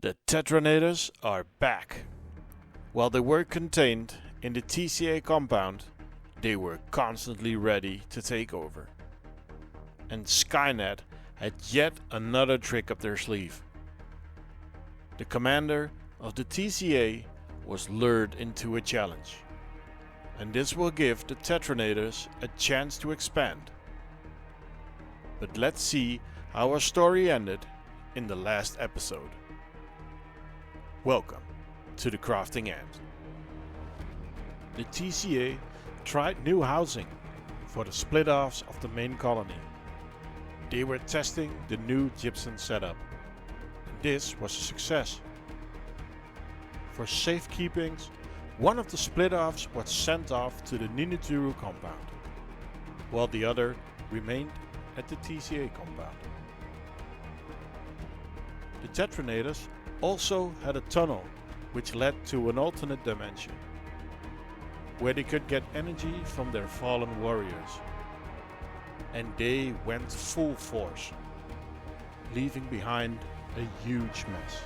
The Tetranators are back. While they were contained in the TCA compound, they were constantly ready to take over. And Skynet had yet another trick up their sleeve. The commander of the TCA was lured into a challenge. And this will give the Tetranators a chance to expand. But let's see how our story ended in the last episode. Welcome to the crafting end. The TCA tried new housing for the split-offs of the main colony. They were testing the new gypsum setup, and this was a success. For safekeeping, one of the split-offs was sent off to the Ninituru compound, while the other remained at the TCA compound. The Tetranators also had a tunnel which led to an alternate dimension, where they could get energy from their fallen warriors. And they went full force, leaving behind a huge mess.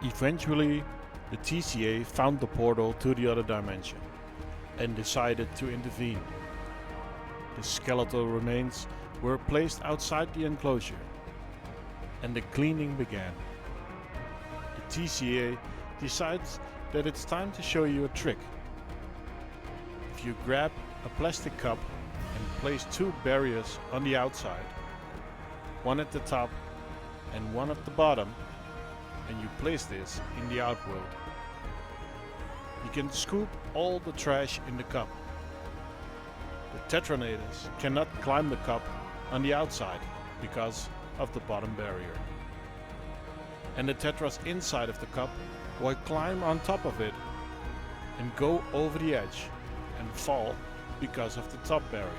Eventually, the TCA found the portal to the other dimension and decided to intervene. The skeletal remains were placed outside the enclosure, and the cleaning began. The TCA decides that it's time to show you a trick. If you grab a plastic cup and place two barriers on the outside, one at the top and one at the bottom, and you place this in the outworld, you can scoop all the trash in the cup. The Tetranators cannot climb the cup on the outside because of the bottom barrier. And the Tetras inside of the cup will climb on top of it and go over the edge and fall because of the top barrier.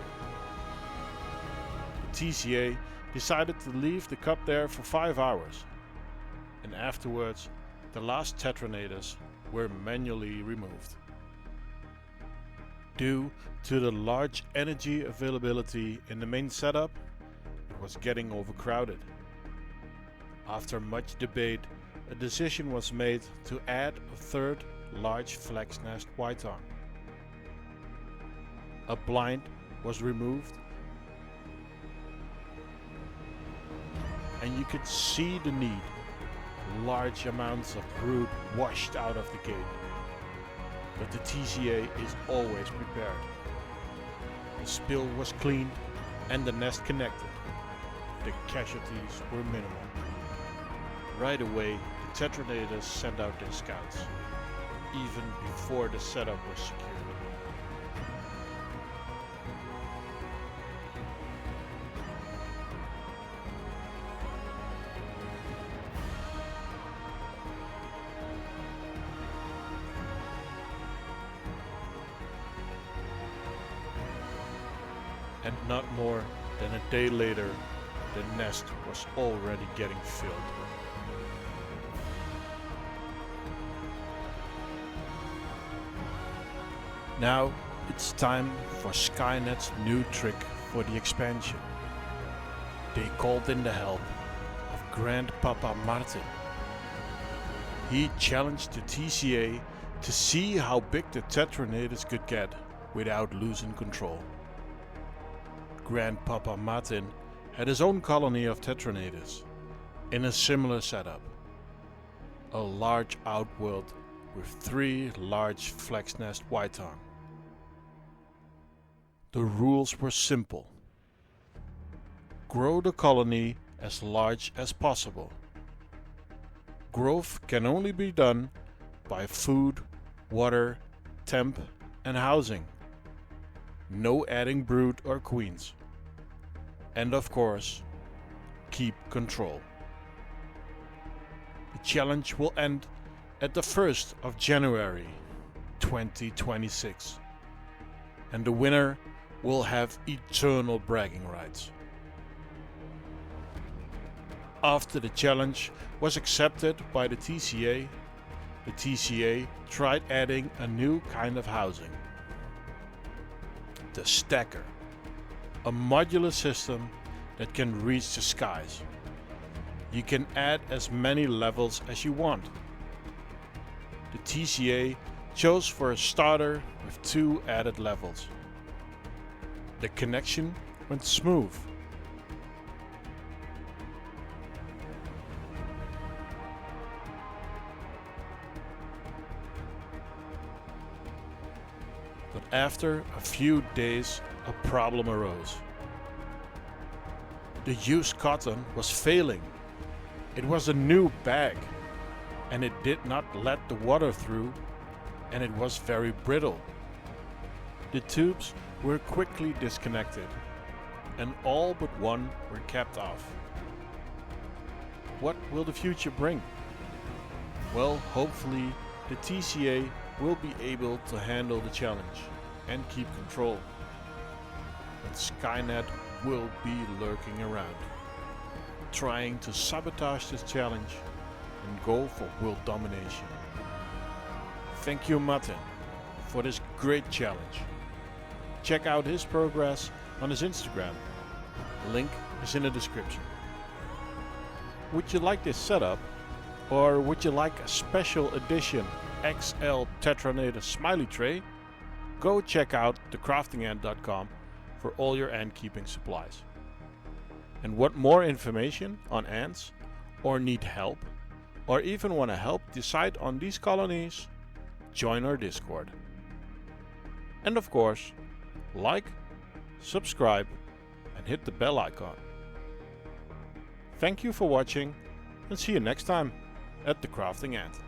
The TCA decided to leave the cup there for 5 hours, and afterwards the last Tetranators were manually removed. Due to the large energy availability in the main setup, it was getting overcrowded. After much debate, a decision was made to add a third large flex nest white-tongue. A blind was removed, and you could see the need. Large amounts of brood washed out of the gate. But the TCA is always prepared. The spill was cleaned and the nest connected. The casualties were minimal. Right away, the Tetranators sent out their scouts, even before the setup was secured. And not more than a day later, the nest was already getting filled. Now it's time for Skynet's new trick for the expansion. They called in the help of Grandpapa Martin. He challenged the TCA to see how big the Tetranators could get without losing control. Grandpapa Martin had his own colony of Tetranators in a similar setup. A large outworld with 3 large flex nest white-tongue. The rules were simple. Grow the colony as large as possible. Growth can only be done by food, water, temp, and housing. No adding brood or queens. And of course, keep control. The challenge will end at the 1st of January 2026. And the winner will have eternal bragging rights. After the challenge was accepted by the TCA tried adding a new kind of housing. The stacker, a modular system that can reach the skies. You can add as many levels as you want. The TCA chose for a starter with 2 added levels. The connection went smooth. But after a few days, a problem arose. The used cotton was failing. It was a new bag, and it did not let the water through, and it was very brittle. The tubes were quickly disconnected, and all but one were capped off. What will the future bring? Well, hopefully the TCA will be able to handle the challenge and keep control. But Skynet will be lurking around, trying to sabotage this challenge and go for world domination. Thank you, Martin, for this great challenge. Check out his progress on his Instagram. The link is in the description. Would you like this setup? Or would you like a special edition XL Tetranator smiley tray? Go check out thecraftingant.com for all your ant keeping supplies. And want more information on ants, or need help, or even want to help decide on these colonies? Join our Discord. And of course, like, subscribe, and hit the bell icon. Thank you for watching, and see you next time at The Crafting Ant.